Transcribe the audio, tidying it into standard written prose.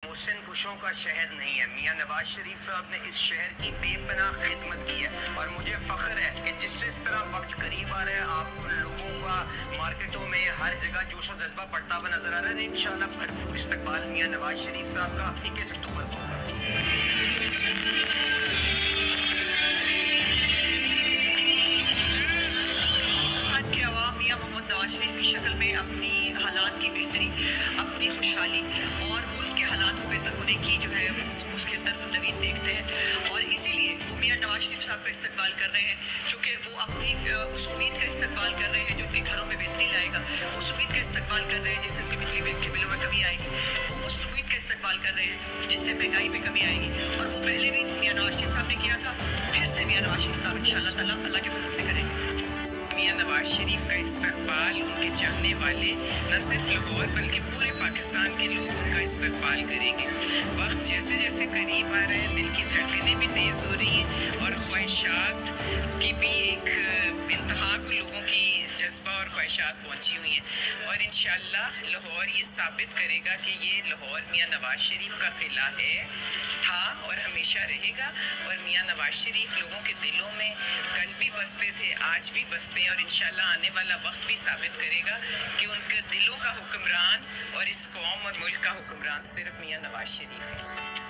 محسن کشوں کا شہر نہیں ہے. میاں نواز شریف صاحب نے اس شہر کی بے پناہ خدمت کی ہے اور مجھے فخر ہے کہ جس طرح وقت قریب آ رہا ہے آپ لوگوں کا مارکیٹوں میں ہر جگہ جوش و جذبہ بڑھتا ہوا نظر آ رہا ہے. انشاءاللہ بھرپور استقبال میاں نواز شریف صاحب کا 21 اکتوبر کو ہوگا. کے عوام میاں محمد نواز شریف کی شکل میں اپنی حالات کی بہتری، اپنی خوشحالی اور ملک کے حالات کو بہتر ہونے کی جو ہے اس کے اندر نوید دیکھتے ہیں، اور اسی لیے وہ میاں نواز شریف صاحب کا استقبال کر رہے ہیں، چونکہ وہ اپنی اس امید کا استقبال کر رہے ہیں جو ان کے گھروں میں بہتری لائے گا. وہ اس امید کا استقبال کر رہے ہیں جس سے ان کے بجلی بل کے بلوں میں کمی آئے گی. وہ اس امید کا استقبال کر رہے ہیں جس سے مہنگائی میں کمی آئے گی، اور وہ پہلے بھی میاں نواز شریف صاحب نے کیا تھا، پھر سے میاں نواز شریف صاحب انشاءاللہ تعالیٰ اللہ کے فضل سے کریں گے. میاں نواز شریف کا استقبال ان کے چاہنے والے نہ صرف لاہور بلکہ پورے پاکستان کے لوگ ان کا استقبال کریں گے. وقت جیسے جیسے قریب آ رہا ہے دل کی دھڑکنیں بھی تیز ہو رہی ہیں اور خواہشات کی بھی ایک انتہا کو لوگوں کی جذبہ اور خواہشات پہنچی ہوئی ہیں، اور انشاءاللہ لاہور یہ ثابت کرے گا کہ یہ لاہور میاں نواز شریف کا قلعہ ہے، تھا اور ہمیشہ رہے گا. اور میاں نواز شریف لوگوں کے دلوں میں کل بھی بستے تھے، آج بھی بستے ہیں، اور انشاءاللہ آنے والا وقت بھی ثابت کرے گا کہ ان کے دلوں کا حکمران اور اس قوم اور ملک کا حکمران صرف میاں نواز شریف ہے.